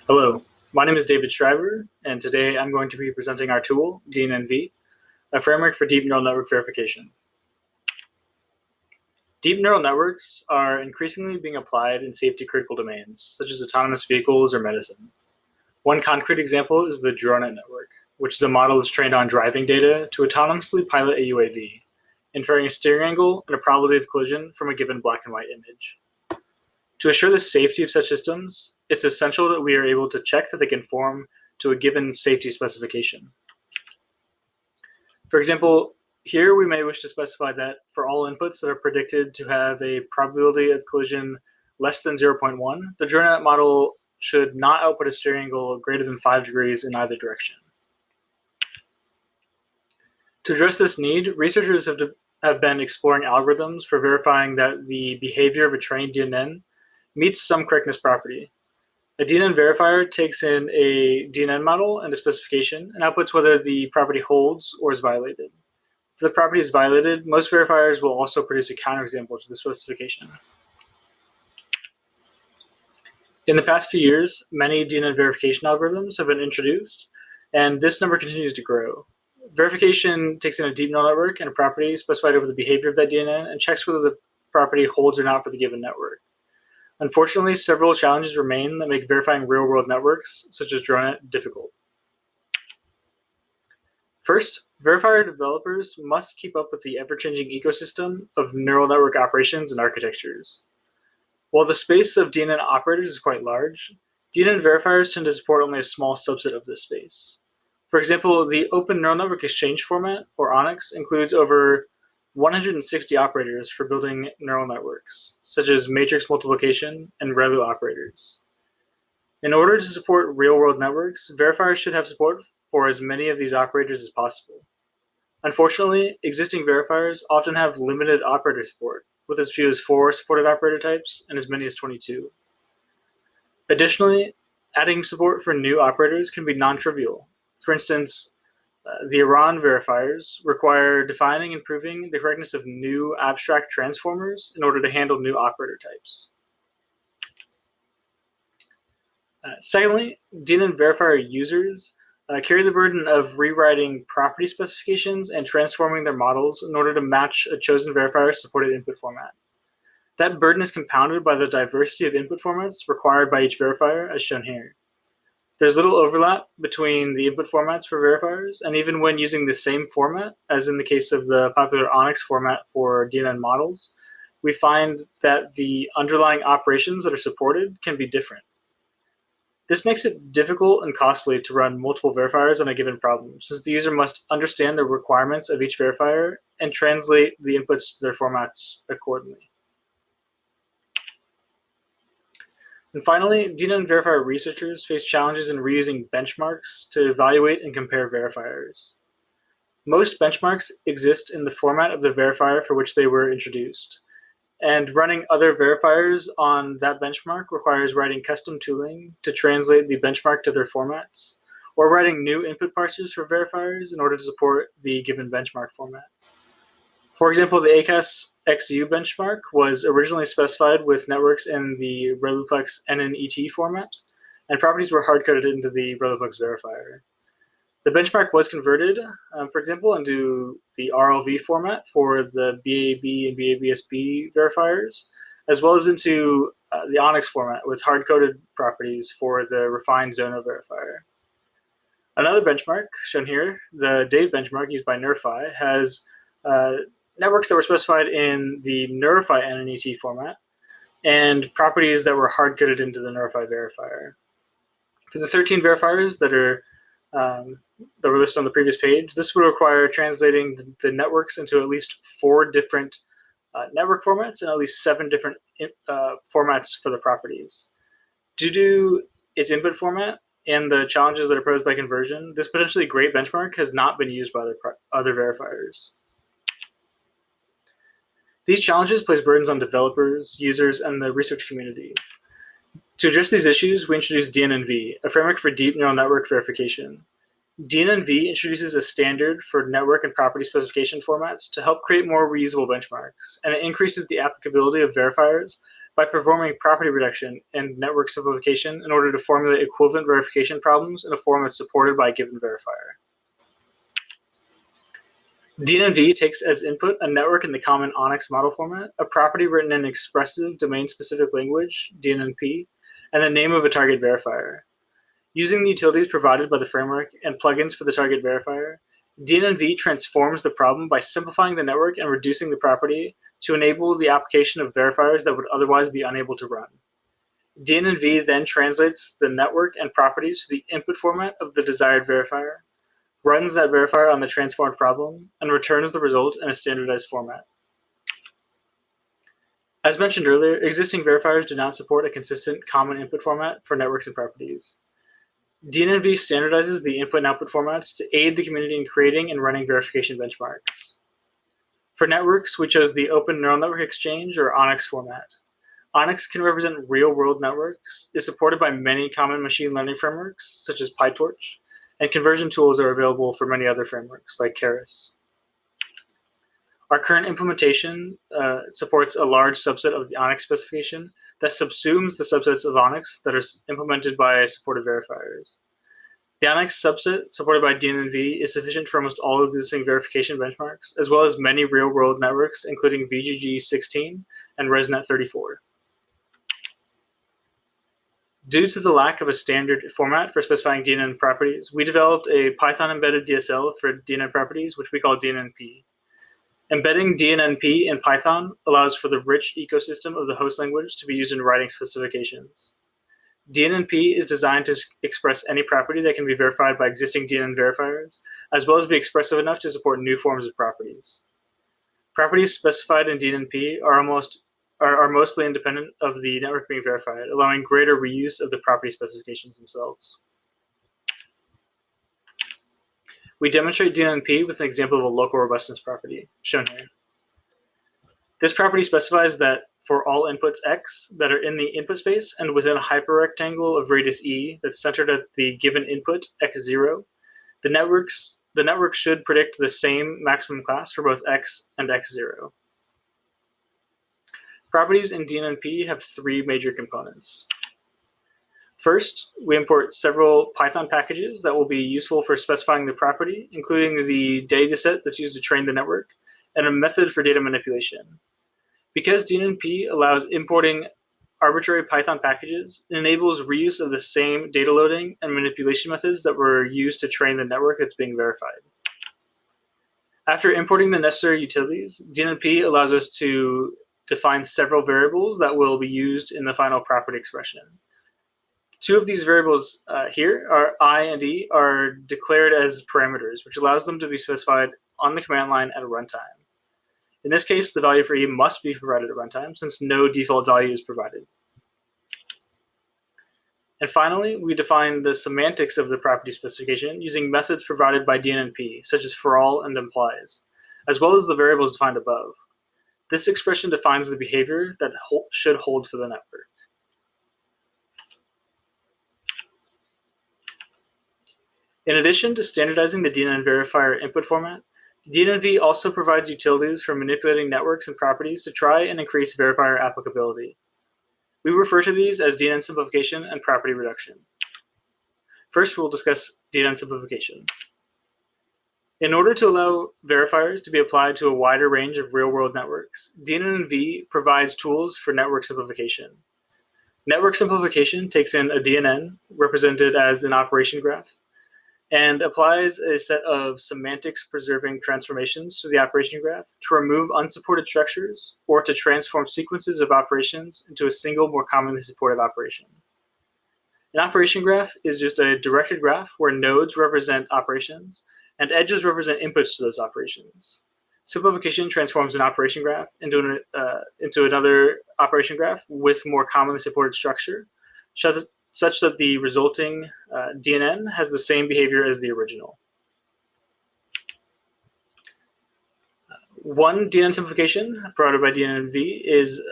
Hello, my name is David Shriver, and today I'm going to be presenting our tool, DNNV, a framework for deep neural network verification. Deep neural networks are increasingly being applied in safety-critical domains, such as autonomous vehicles or medicine. One concrete example is the DroneNet network, which is a model that's trained on driving data to autonomously pilot a UAV, inferring a steering angle and a probability of collision from a given black and white image. To assure the safety of such systems, it's essential that we are able to check that they conform to a given safety specification. For example, here we may wish to specify that for all inputs that are predicted to have a probability of collision less than 0.1, the DroneNet model should not output a steering angle greater than 5 degrees in either direction. To address this need, researchers have been exploring algorithms for verifying that the behavior of a trained DNN meets some correctness property. A DNN verifier takes in a DNN model and a specification and outputs whether the property holds or is violated. If the property is violated, most verifiers will also produce a counterexample to the specification. In the past few years, many DNN verification algorithms have been introduced, and this number continues to grow. Verification takes in a deep neural network and a property specified over the behavior of that DNN and checks whether the property holds or not for the given network. Unfortunately, several challenges remain that make verifying real-world networks, such as DroneNet, difficult. First, verifier developers must keep up with the ever-changing ecosystem of neural network operations and architectures. While the space of DNN operators is quite large, DNN verifiers tend to support only a small subset of this space. For example, the Open Neural Network Exchange format, or ONNX, includes over 160 operators for building neural networks, such as matrix multiplication and ReLU operators. In order to support real-world networks, verifiers should have support for as many of these operators as possible. Unfortunately, existing verifiers often have limited operator support, with as few as 4 supported operator types and as many as 22. Additionally, adding support for new operators can be non-trivial. For instance, the Iran verifiers require defining and proving the correctness of new abstract transformers in order to handle new operator types. Secondly, DNN verifier users carry the burden of rewriting property specifications and transforming their models in order to match a chosen verifier's supported input format. That burden is compounded by the diversity of input formats required by each verifier, as shown here. There's little overlap between the input formats for verifiers, and even when using the same format, as in the case of the popular ONNX format for DNN models, we find that the underlying operations that are supported can be different. This makes it difficult and costly to run multiple verifiers on a given problem, since the user must understand the requirements of each verifier and translate the inputs to their formats accordingly. And finally, DNN verifier researchers face challenges in reusing benchmarks to evaluate and compare verifiers. Most benchmarks exist in the format of the verifier for which they were introduced, and running other verifiers on that benchmark requires writing custom tooling to translate the benchmark to their formats, or writing new input parsers for verifiers in order to support the given benchmark format. For example, the ACAS XU benchmark was originally specified with networks in the ReLUplex NNET format, and properties were hard-coded into the ReLUplex verifier. The benchmark was converted, for example, into the RLV format for the BAB and BABSB verifiers, as well as into the ONNX format with hard-coded properties for the refined Zono verifier. Another benchmark, shown here, the DAVE benchmark used by NeurFi, has networks that were specified in the NeurFi NNET format and properties that were hard-coded into the NeurFi verifier. For the 13 verifiers that were listed on the previous page, this would require translating the networks into at least 4 different network formats and at least 7 different formats for the properties. Due to its input format and the challenges that are posed by conversion, this potentially great benchmark has not been used by other verifiers. These challenges place burdens on developers, users, and the research community. To address these issues, we introduced DNNV, a framework for deep neural network verification. DNNV introduces a standard for network and property specification formats to help create more reusable benchmarks, and it increases the applicability of verifiers by performing property reduction and network simplification in order to formulate equivalent verification problems in a form that's supported by a given verifier. DNNV takes as input a network in the common ONNX model format, a property written in expressive domain-specific language, DNNP, and the name of a target verifier. Using the utilities provided by the framework and plugins for the target verifier, DNNV transforms the problem by simplifying the network and reducing the property to enable the application of verifiers that would otherwise be unable to run. DNNV then translates the network and properties to the input format of the desired verifier, runs that verifier on the transformed problem, and returns the result in a standardized format. As mentioned earlier, existing verifiers do not support a consistent common input format for networks and properties. DNNV standardizes the input and output formats to aid the community in creating and running verification benchmarks. For networks, we chose the Open Neural Network Exchange, or ONNX format. ONNX can represent real-world networks, is supported by many common machine learning frameworks, such as PyTorch, and conversion tools are available for many other frameworks, like Keras. Our current implementation supports a large subset of the ONNX specification that subsumes the subsets of ONNX that are implemented by supported verifiers. The ONNX subset supported by DNNV is sufficient for almost all existing verification benchmarks, as well as many real-world networks, including VGG16 and ResNet34. Due to the lack of a standard format for specifying DNN properties, we developed a Python-embedded DSL for DNN properties, which we call DNNP. Embedding DNNP in Python allows for the rich ecosystem of the host language to be used in writing specifications. DNNP is designed to express any property that can be verified by existing DNN verifiers, as well as be expressive enough to support new forms of properties. Properties specified in DNNP are mostly independent of the network being verified, allowing greater reuse of the property specifications themselves. We demonstrate DNNP with an example of a local robustness property, shown here. This property specifies that for all inputs x that are in the input space and within a hyperrectangle of radius e that's centered at the given input x0, the network should predict the same maximum class for both x and x0. Properties in DNNP have three major components. First, we import several Python packages that will be useful for specifying the property, including the dataset that's used to train the network, and a method for data manipulation. Because DNNP allows importing arbitrary Python packages, it enables reuse of the same data loading and manipulation methods that were used to train the network that's being verified. After importing the necessary utilities, DNNP allows us to define several variables that will be used in the final property expression. Two of these variables here, I and E, are declared as parameters, which allows them to be specified on the command line at runtime. In this case, the value for E must be provided at runtime, since no default value is provided. And finally, we define the semantics of the property specification using methods provided by DNNP, such as for all and implies, as well as the variables defined above. This expression defines the behavior that should hold for the network. In addition to standardizing the DNN verifier input format, DNNV also provides utilities for manipulating networks and properties to try and increase verifier applicability. We refer to these as DNN simplification and property reduction. First, we'll discuss DNN simplification. In order to allow verifiers to be applied to a wider range of real-world networks, DNNV provides tools for network simplification. Network simplification takes in a DNN, represented as an operation graph, and applies a set of semantics-preserving transformations to the operation graph to remove unsupported structures or to transform sequences of operations into a single, more commonly supported operation. An operation graph is just a directed graph where nodes represent operations and edges represent inputs to those operations. Simplification transforms an operation graph into another operation graph with more commonly supported structure, such that the resulting DNN has the same behavior as the original. One DNN simplification provided by DNNV is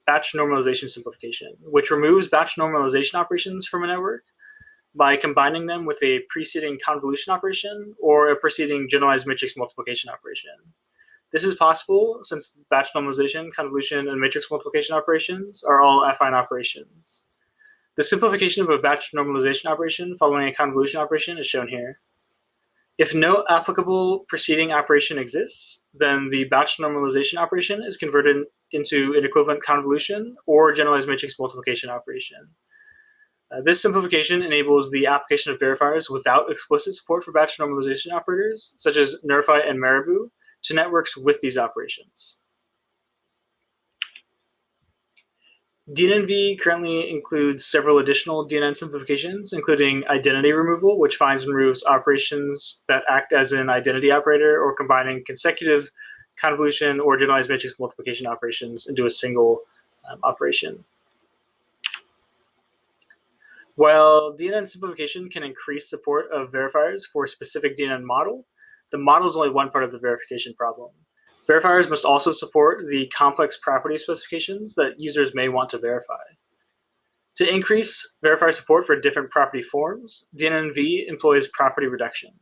batch normalization simplification, which removes batch normalization operations from a network by combining them with a preceding convolution operation or a preceding generalized matrix multiplication operation. This is possible since batch normalization, convolution, and matrix multiplication operations are all affine operations. The simplification of a batch normalization operation following a convolution operation is shown here. If no applicable preceding operation exists, then the batch normalization operation is converted into an equivalent convolution or generalized matrix multiplication operation. This simplification enables the application of verifiers without explicit support for batch normalization operators, such as NERFI and Marabou, to networks with these operations. DNNV currently includes several additional DNN simplifications, including identity removal, which finds and removes operations that act as an identity operator, or combining consecutive convolution or generalized matrix multiplication operations into a single operation. While DNN simplification can increase support of verifiers for a specific DNN model, the model is only one part of the verification problem. Verifiers must also support the complex property specifications that users may want to verify. To increase verifier support for different property forms, DNNV employs property reduction.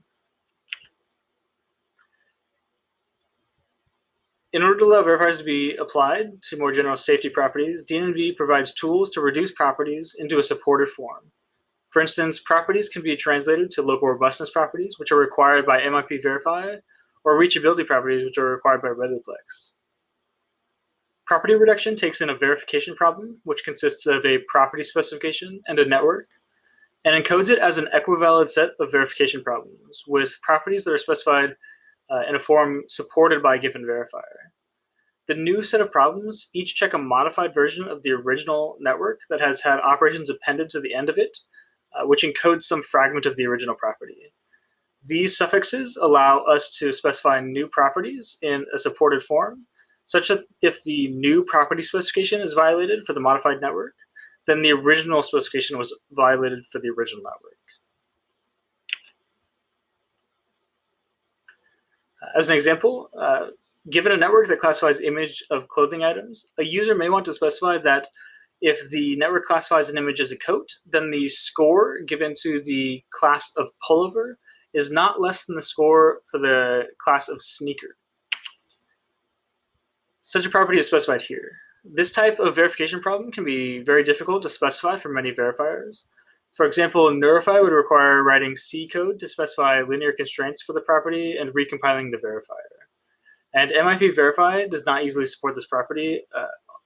In order to allow verifiers to be applied to more general safety properties, DNNV provides tools to reduce properties into a supported form. For instance, properties can be translated to local robustness properties, which are required by MIP verify, or reachability properties, which are required by ReadyPlex. Property reduction takes in a verification problem, which consists of a property specification and a network, and encodes it as an equivalent set of verification problems with properties that are specified in a form supported by a given verifier. The new set of problems each check a modified version of the original network that has had operations appended to the end of it, which encodes some fragment of the original property. These suffixes allow us to specify new properties in a supported form, such that if the new property specification is violated for the modified network, then the original specification was violated for the original network. As an example, given a network that classifies image of clothing items, a user may want to specify that if the network classifies an image as a coat, then the score given to the class of pullover is not less than the score for the class of sneaker. Such a property is specified here. This type of verification problem can be very difficult to specify for many verifiers. For example, NERFI would require writing C code to specify linear constraints for the property and recompiling the verifier. And MIP verify does not easily support this property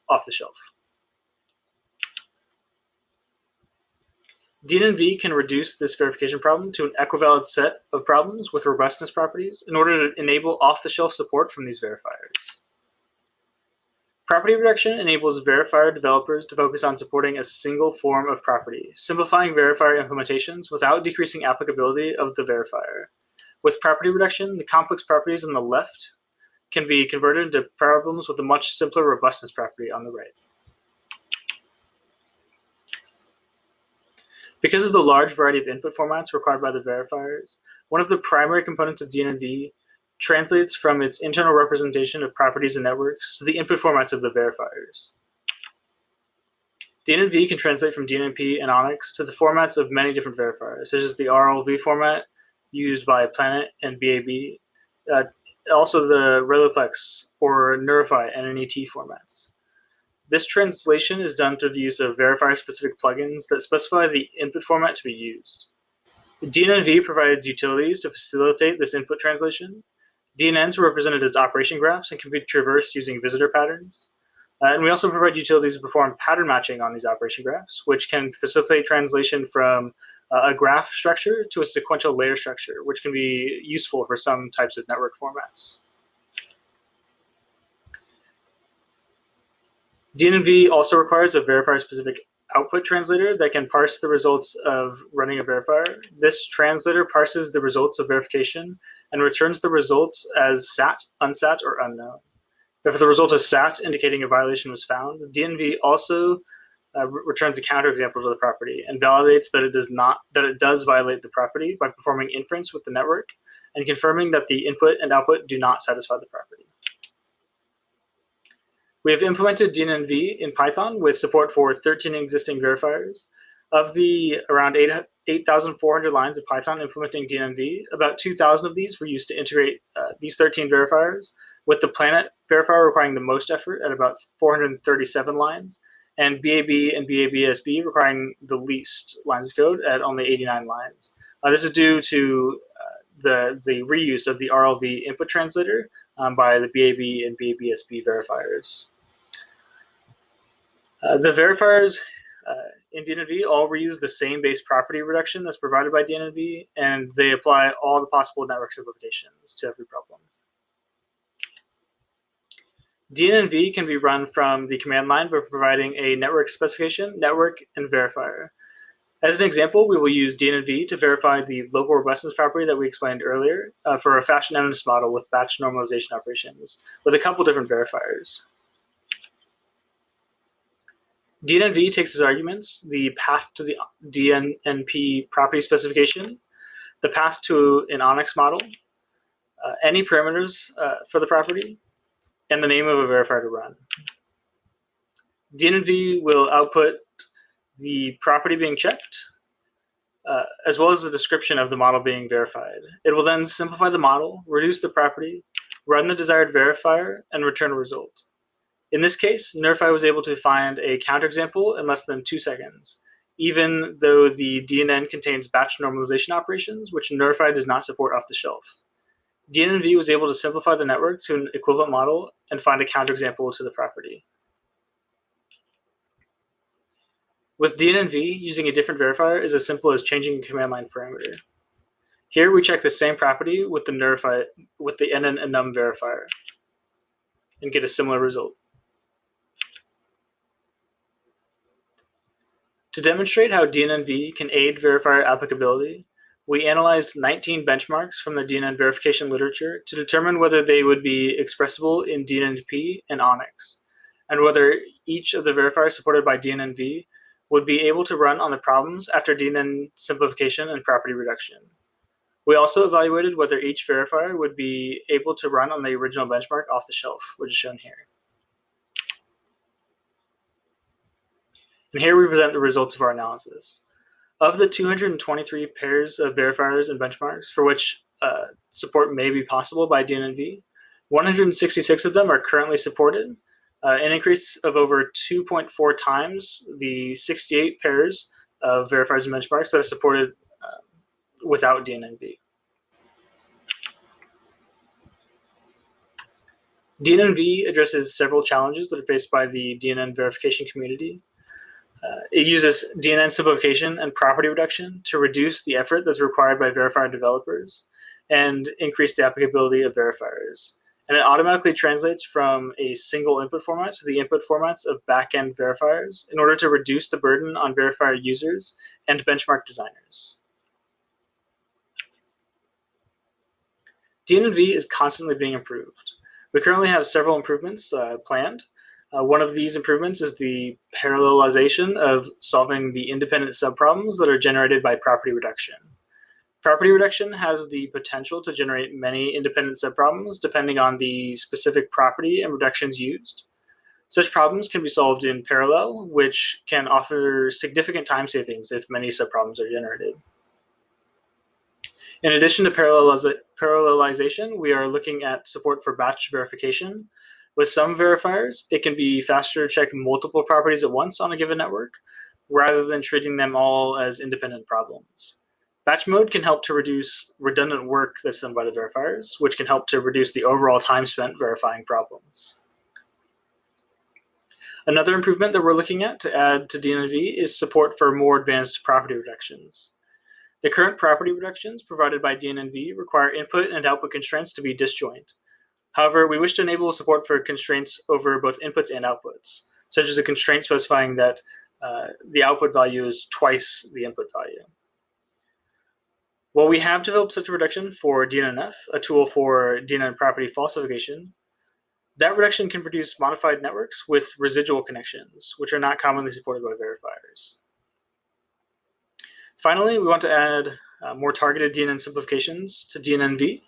off the shelf. DNNV can reduce this verification problem to an equivalent set of problems with robustness properties in order to enable off-the-shelf support from these verifiers. Property reduction enables verifier developers to focus on supporting a single form of property, simplifying verifier implementations without decreasing applicability of the verifier. With property reduction, the complex properties on the left can be converted into problems with a much simpler robustness property on the right. Because of the large variety of input formats required by the verifiers, one of the primary components of DNNV translates from its internal representation of properties and networks to the input formats of the verifiers. DNNV can translate from DNNP and Onyx to the formats of many different verifiers, such as the RLV format used by Planet and BAB, also the ReadyPlex or NERFI and NET formats. This translation is done through the use of verifier-specific plugins that specify the input format to be used. DNNV provides utilities to facilitate this input translation. DNNs are represented as operation graphs and can be traversed using visitor patterns. And we also provide utilities to perform pattern matching on these operation graphs, which can facilitate translation from a graph structure to a sequential layer structure, which can be useful for some types of network formats. DNNV also requires a verifier-specific output translator that can parse the results of running a verifier. This translator parses the results of verification and returns the results as SAT, unsat, or unknown. If the result is SAT, indicating a violation was found, DNNV also returns a counterexample to the property and validates that it does violate the property by performing inference with the network and confirming that the input and output do not satisfy the property. We have implemented DNNV in Python with support for 13 existing verifiers. Of the around 8,400 lines of Python implementing DNNV. About 2,000 of these were used to integrate these 13 verifiers, with the Planet verifier requiring the most effort at about 437 lines, and BAB and BABSB requiring the least lines of code at only 89 lines. This is due to the reuse of the RLV input translator by the BAB and BABSB verifiers. The verifiers in DNNV all reuse the same base property reduction that's provided by DNNV, and they apply all the possible network simplifications to every problem. DNNV can be run from the command line by providing a network specification, network, and verifier. As an example, we will use DNNV to verify the local robustness property that we explained earlier for a fashion eminence model with batch normalization operations with a couple different verifiers. DNNV takes as arguments the path to the DNNP property specification, the path to an ONNX model, any parameters for the property, and the name of a verifier to run. DNNV will output the property being checked, as well as the description of the model being verified. It will then simplify the model, reduce the property, run the desired verifier, and return a result. In this case, Nerfi was able to find a counterexample in less than 2 seconds, even though the DNN contains batch normalization operations, which Nerfi does not support off the shelf. DNNV was able to simplify the network to an equivalent model and find a counterexample to the property. With DNNV, using a different verifier is as simple as changing a command line parameter. Here we check the same property with the NN and num verifier and get a similar result. To demonstrate how DNNV can aid verifier applicability, we analyzed 19 benchmarks from the DNN verification literature to determine whether they would be expressible in DNNP and ONNX, and whether each of the verifiers supported by DNNV would be able to run on the problems after DNN simplification and property reduction. We also evaluated whether each verifier would be able to run on the original benchmark off the shelf, which is shown here. And here we present the results of our analysis. Of the 223 pairs of verifiers and benchmarks for which support may be possible by DNNV, 166 of them are currently supported, an increase of over 2.4 times the 68 pairs of verifiers and benchmarks that are supported without DNNV. DNNV addresses several challenges that are faced by the DNN verification community. It uses DNN simplification and property reduction to reduce the effort that's required by verifier developers and increase the applicability of verifiers. And it automatically translates from a single input format to the input formats of backend verifiers in order to reduce the burden on verifier users and benchmark designers. DNNV is constantly being improved. We currently have several improvements planned. One of these improvements is the parallelization of solving the independent subproblems that are generated by property reduction. Property reduction has the potential to generate many independent subproblems depending on the specific property and reductions used. Such problems can be solved in parallel, which can offer significant time savings if many subproblems are generated. In addition to parallelization, we are looking at support for batch verification. With some verifiers, it can be faster to check multiple properties at once on a given network, rather than treating them all as independent problems. Batch mode can help to reduce redundant work that's done by the verifiers, which can help to reduce the overall time spent verifying problems. Another improvement that we're looking at to add to DNNV is support for more advanced property reductions. The current property reductions provided by DNNV require input and output constraints to be disjoint. However, we wish to enable support for constraints over both inputs and outputs, such as a constraint specifying that the output value is twice the input value. While we have developed such a reduction for DNNF, a tool for DNN property falsification, that reduction can produce modified networks with residual connections, which are not commonly supported by verifiers. Finally, we want to add more targeted DNN simplifications to DNNV.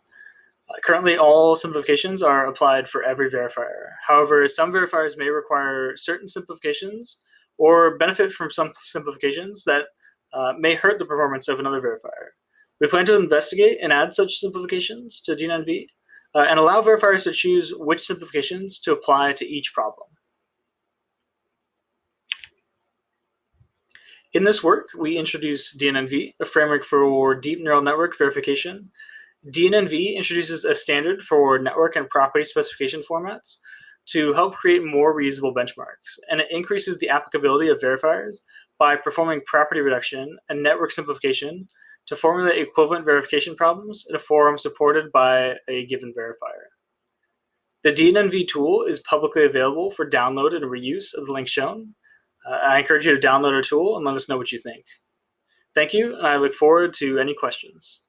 Currently, all simplifications are applied for every verifier. However, some verifiers may require certain simplifications or benefit from some simplifications that may hurt the performance of another verifier. We plan to investigate and add such simplifications to DNNV and allow verifiers to choose which simplifications to apply to each problem. In this work, we introduced DNNV, a framework for deep neural network verification. DNNV introduces a standard for network and property specification formats to help create more reusable benchmarks, and it increases the applicability of verifiers by performing property reduction and network simplification to formulate equivalent verification problems in a forum supported by a given verifier. The DNNV tool is publicly available for download and reuse at the link shown. I encourage you to download our tool and let us know what you think. Thank you, and I look forward to any questions.